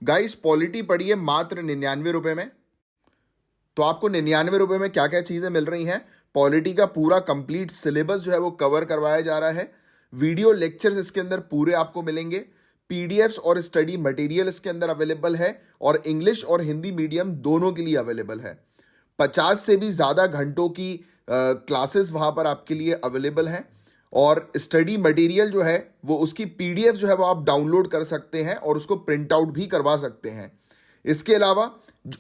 Guys polity पड़ी है मात्र 99 रुपए में। तो आपको 99 रुपए में क्या क्या चीजें मिल रही हैं? पॉलिटी का पूरा कंप्लीट सिलेबस जो है वो कवर करवाया जा रहा है। वीडियो लेक्चर्स इसके अंदर पूरे आपको मिलेंगे। पीडीएफ्स और स्टडी मटेरियल इसके अंदर अवेलेबल है और इंग्लिश और हिंदी मीडियम दोनों के लिए अवेलेबल है। 50 से भी ज़्यादा घंटों की क्लासेस वहाँ पर आपके लिए अवेलेबल हैं। और स्टडी मटेरियल जो है वो उसकी पीडीएफ जो है वो आप डाउनलोड कर सकते हैं और उसको प्रिंट आउट भी करवा सकते हैं। इसके अलावा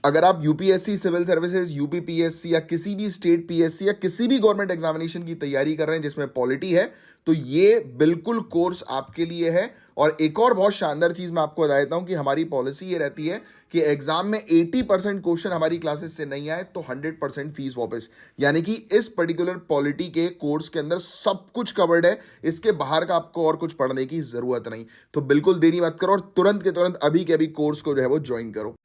अगर आप यूपीएससी सिविल सर्विसेज, यूपीपीएससी या किसी भी स्टेट पीएससी या किसी भी गवर्नमेंट एग्जामिनेशन की तैयारी कर रहे हैं जिसमें पॉलिटी है, तो ये बिल्कुल कोर्स आपके लिए है। और एक और बहुत शानदार चीज मैं आपको बता देता हूं कि हमारी पॉलिसी ये रहती है कि एग्जाम में 80% क्वेश्चन हमारी क्लासेस से नहीं आए तो 100% फीस वापस। यानी कि इस पर्टिकुलर पॉलिटी के कोर्स के अंदर सब कुछ कवर्ड है। इसके बाहर का आपको और कुछ पढ़ने की जरूरत नहीं। तो बिल्कुल देरी मत करो और तुरंत के तुरंत अभी के अभी कोर्स को जो है वो ज्वाइन करो।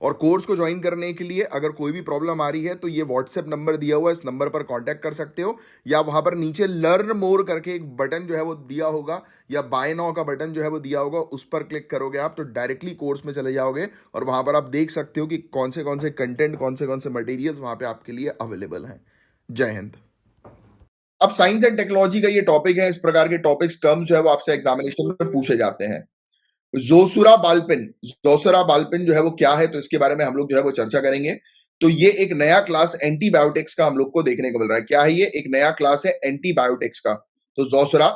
और कोर्स को ज्वाइन करने के लिए अगर कोई भी प्रॉब्लम आ रही है तो ये व्हाट्सएप नंबर दिया हुआ है, इस नंबर पर कांटेक्ट कर सकते हो। या वहां पर नीचे लर्न मोर करके एक बटन जो है वो दिया होगा या बाय नाउ का बटन जो है वो दिया होगा, उस पर क्लिक करोगे आप तो डायरेक्टली कोर्स में चले जाओगे और वहां पर आप देख सकते हो कि कौन से कंटेंट, कौन से मटेरियल्स वहां पे आपके लिए अवेलेबल हैं। जय हिंद। अब साइंस एंड टेक्नोलॉजी का ये टॉपिक है। इस प्रकार के टॉपिक्स टर्म्स जो है वो आपसे एग्जामिनेशन में पूछे जाते हैं। जोसुरा बालपिन जो है वो क्या है, तो इसके बारे में हम लोग जो है वो चर्चा करेंगे। तो ये एक नया क्लास एंटीबायोटिक्स का हम लोग को देखने को मिल रहा है। क्या है ये? एक नया क्लास है एंटीबायोटिक्स का। तो जोसुरा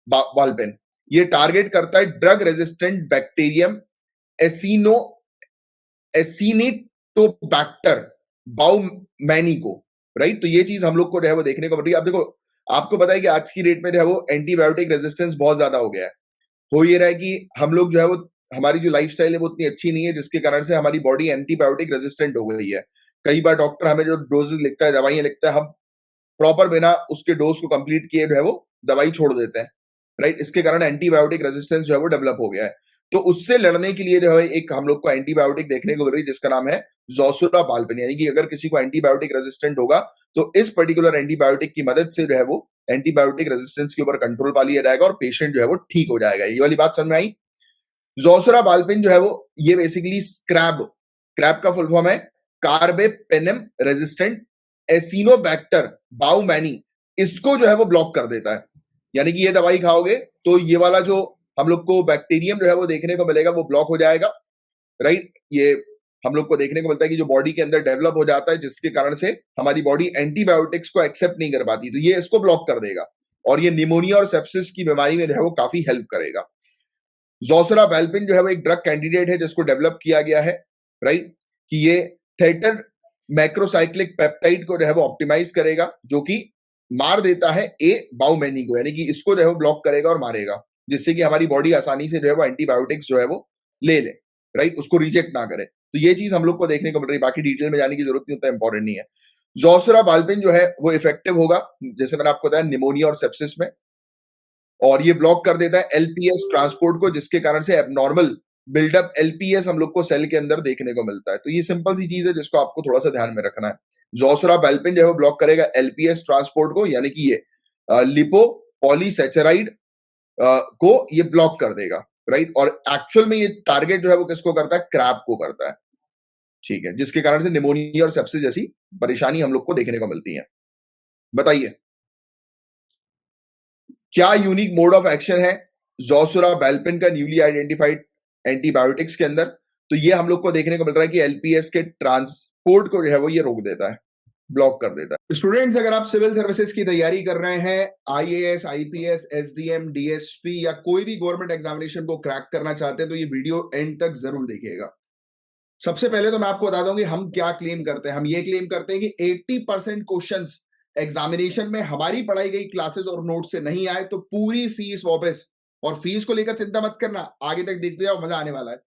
बालपिन ये टारगेट करता है ड्रग रेजिस्टेंट बैक्टीरियम एसिनो एसिनेटोबैक्टर बाउमैनी को। राइट, तो ये चीज हम लोग को जो है वो देखने को मिल रही है। अब देखो, आपको पता है कि आज की डेट में जो है वो एंटीबायोटिक रेजिस्टेंस बहुत ज्यादा हो गया है। हो ये रहा है कि हम लोग जो है वो, हमारी जो लाइफस्टाइल है वो उतनी अच्छी नहीं है जिसके कारण से हमारी बॉडी एंटीबायोटिक रेजिस्टेंट हो गई है। कई बार डॉक्टर हमें जो डोजेस लिखता है, दवाइयां लिखता है, हम प्रॉपर बिना उसके डोज को कंप्लीट किए जो है वो दवाई छोड़ देते हैं। राइट, इसके कारण एंटीबायोटिक रेजिस्टेंस जो है वो डेवलप हो गया है। तो उससे लड़ने के लिए जो है एक हम लोग को एंटीबायोटिक देखने को मिल रही है जिसका नाम है जोसुरा बालपिन। यानी कि अगर किसी को एंटीबायोटिक रेजिस्टेंट होगा तो इस पर्टिकुलर एंटीबायोटिक की मदद से जो है वो एंटीबायोटिक रेजिस्टेंस के ऊपर कंट्रोल पा लिया जाएगा और पेशेंट जो है वो ठीक हो जाएगा। ये वाली बात समझ में आई? जोसुरा बालपिन जो है वो, ये बेसिकली क्रैब का फुल फॉर्म है कार्बेपेनम रेजिस्टेंट एसिनोबैक्टर बाउमैनी। इसको जो है वो ब्लॉक कर देता है। यानी कि ये दवाई खाओगे तो ये वाला जो हम लोग को बैक्टीरियम जो है वो देखने को मिलेगा वो ब्लॉक हो जाएगा। राइट, ये हम लोग को देखने को मिलता है कि जो बॉडी के अंदर डेवलप हो जाता है जिसके कारण से हमारी बॉडी एंटीबायोटिक्स को एक्सेप्ट नहीं कर पाती, तो ये इसको ब्लॉक कर देगा और ये निमोनिया और सेप्सिस की बीमारी में जो है वो काफी हेल्प करेगा। जोसुरा बालपिन जो है वो एक ड्रग कैंडिडेट है जिसको डेवलप किया गया है। राइट, कि ये थेटर मैक्रोसाइक्लिक पेप्टाइड को जो है वो ऑप्टिमाइज करेगा जो कि मार देता है ए बाउमेनी को। यानी कि इसको जो है वो ब्लॉक करेगा और मारेगा जिससे कि हमारी बॉडी आसानी से जो है वो एंटीबायोटिक्स जो है वो ले ले। राइट, उसको रिजेक्ट ना करे। तो ये चीज हम लोग को देखने को मिल रही है। बाकी डिटेल में जाने की जरूरत नहीं, उतना इंपॉर्टेंट नहीं है। जोसुरा बालपिन जो है वो इफेक्टिव होगा जैसे मैंने आपको बताया निमोनिया और सेप्सिस में, और ये ब्लॉक कर देता है एलपीएस ट्रांसपोर्ट को जिसके कारण से एबनॉर्मल बिल्डअप एलपीएस हम लोग को सेल के अंदर देखने को मिलता है। तो ये सिंपल सी चीज है जिसको आपको थोड़ा सा ध्यान में रखना है। जोसुरा बालपिन जो है वो ब्लॉक करेगा एलपीएस ट्रांसपोर्ट को, यानी कि ये लिपो पॉलीसेचराइड को ये ब्लॉक कर देगा। राइट, और एक्चुअल में ये टारगेट जो है वो किसको करता है? क्रैब को करता है। ठीक है, जिसके कारण से निमोनिया और सेप्सिस जैसी परेशानी हम लोग को देखने को मिलती है। बताइए क्या यूनिक मोड ऑफ एक्शन है जोसुरा बालपिन का न्यूली आइडेंटिफाइड एंटीबायोटिक्स के अंदर? तो ये हम लोग को देखने को मिल रहा है कि एलपीएस के ट्रांसपोर्ट को जो है वो ये रोक देता है, ब्लॉक कर देता है। स्टूडेंट्स, अगर आप सिविल सर्विसेज की तैयारी कर रहे हैं, आईएएस, आईपीएस, एसडीएम, डीएसपी या कोई भी गवर्नमेंट एग्जामिनेशन को क्रैक करना चाहते हैं तो ये वीडियो एंड तक जरूर देखिएगा। सबसे पहले तो मैं आपको बता दूं कि हम क्या क्लेम करते हैं। हम ये क्लेम करते हैं कि 80% क्वेश्चंस एग्जामिनेशन में हमारी पढ़ाई गई क्लासेस और नोट से नहीं आए तो पूरी फीस वापस। और फीस को लेकर चिंता मत करना, आगे तक देखते जाओ, मजा आने वाला है।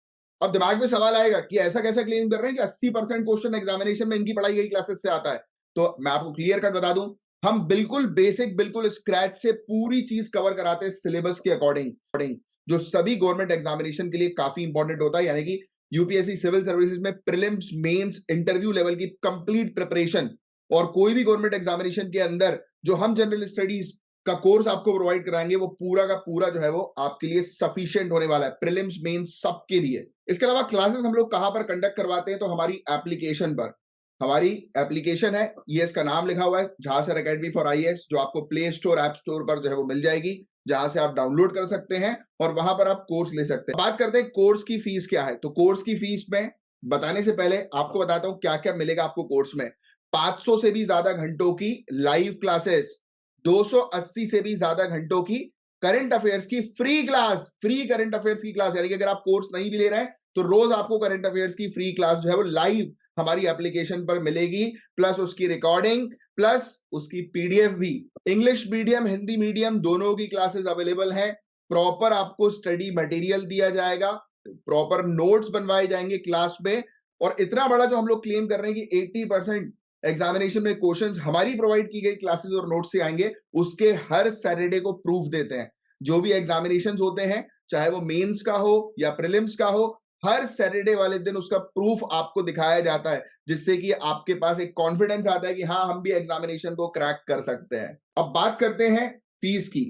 अब दिमाग में सवाल आएगा कि ऐसा कैसा क्लेम कर रहे हैं कि 80% क्वेश्चन एग्जामिनेशन में इनकी पढ़ाई गई क्लासेस से आता है। तो मैं आपको क्लियर कट बता दूं, हम बिल्कुल बेसिक, बिल्कुल स्क्रैच से पूरी चीज कवर कराते हैं सिलेबस के अकॉर्डिंग, जो सभी गवर्नमेंट एग्जामिनेशन के लिए काफी इंपॉर्टेंट होता है। यानी कि यूपीएससी सिविल सर्विसेज में प्रीलिम्स, मेंस, इंटरव्यू लेवल की कंप्लीट प्रिपरेशन और कोई भी गवर्नमेंट एग्जामिनेशन के अंदर जो हम जनरल स्टडीज का कोर्स आपको प्रोवाइड कराएंगे, वो पूरा का पूरा जो है वो आपके लिए सफिशिएंट होने वाला है, प्रीलिम्स मेंस सबके लिए। इसके अलावा क्लासेस हम लोग कहां पर कंडक्ट करवाते हैं, तो हमारी एप्लीकेशन पर। हमारी एप्लीकेशन है, ये इसका नाम लिखा हुआ है झासर एकेडमी फॉर आईएएस, जो आपको प्ले स्टोर, ऐप स्टोर पर जो है वो मिल जाएगी, जहां से आप डाउनलोड कर सकते हैं और वहां पर आप कोर्स ले सकते हैं। बात करते हैं कोर्स की फीस क्या है। तो कोर्स की फीस में बताने से पहले आपको बताता हूं क्या क्या मिलेगा आपको कोर्स में। 500 से भी ज्यादा घंटों की लाइव क्लासेस, 280 से भी ज्यादा घंटों की करंट अफेयर्स की free class, free current affairs की क्लास, यानी कि अगर आप कोर्स नहीं भी ले रहे हैं तो रोज आपको करंट अफेयर्स की फ्री क्लास जो है वो लाइव हमारी एप्लीकेशन पर मिलेगी, प्लस उसकी रिकॉर्डिंग, प्लस उसकी पीडीएफ भी। इंग्लिश मीडियम, हिंदी मीडियम दोनों की क्लासेस अवेलेबल हैं। प्रॉपर आपको स्टडी मटेरियल दिया जाएगा, प्रॉपर नोट्स बनवाए जाएंगे क्लास में। और इतना बड़ा जो हम लोग क्लेम कर रहे हैं कि 80% एग्जामिनेशन में क्वेश्चंस हमारी प्रोवाइड की गई क्लासेस और नोट्स से आएंगे, उसके हर सैटरडे को प्रूफ देते हैं। जो भी एग्जामिनेशंस होते हैं, चाहे वो मेंस का हो या प्रीलिम्स का हो, हर सैटरडे वाले दिन उसका प्रूफ आपको दिखाया जाता है, जिससे कि आपके पास एक कॉन्फिडेंस आता है कि हाँ, हम भी एग्जामिनेशन को क्रैक कर सकते हैं। अब बात करते हैं फीस की।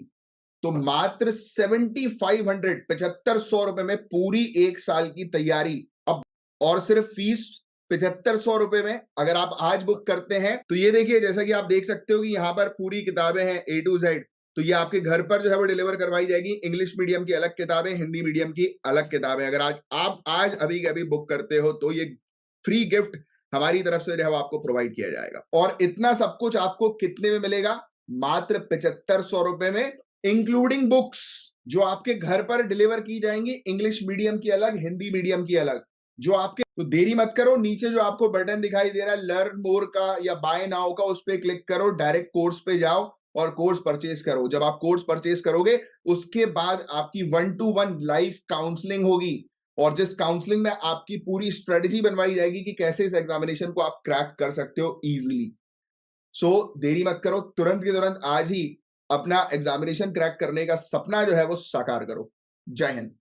तो मात्र 7500, 7500 रुपए में पूरी एक साल की तैयारी। अब और सिर्फ फीस 7500 रुपए में अगर आप आज बुक करते हैं, तो ये देखिए, जैसा कि आप देख सकते हो कि यहां पर पूरी किताबें हैं A to Z। तो ये आपके घर पर जो है वो डिलीवर करवाई जाएगी। इंग्लिश मीडियम की अलग किताबें, हिंदी मीडियम की अलग किताबें। अगर आज अभी के अभी बुक करते हो तो ये फ्री गिफ्ट हमारी तरफ से जो है वो आपको प्रोवाइड किया जाएगा। और इतना सब कुछ आपको कितने में मिलेगा? मात्र 7500 रुपए में, इंक्लूडिंग बुक्स जो आपके घर पर डिलीवर की जाएंगी, इंग्लिश मीडियम की अलग, हिंदी मीडियम की अलग। जो आपके, तो देरी मत करो, नीचे जो आपको बटन दिखाई दे रहा है लर्न मोर का या बाय नाउ का, उस पर क्लिक करो, डायरेक्ट कोर्स पे जाओ और कोर्स परचेज करो। जब आप कोर्स परचेज करोगे, उसके बाद आपकी 1-to-1 लाइव काउंसलिंग होगी, और जिस काउंसलिंग में आपकी पूरी स्ट्रेटेजी बनवाई जाएगी कि कैसे इस एग्जामिनेशन को आप क्रैक कर सकते हो इजीली। सो देरी मत करो, तुरंत के तुरंत आज ही अपना एग्जामिनेशन क्रैक करने का सपना जो है वो साकार करो। जय हिंद।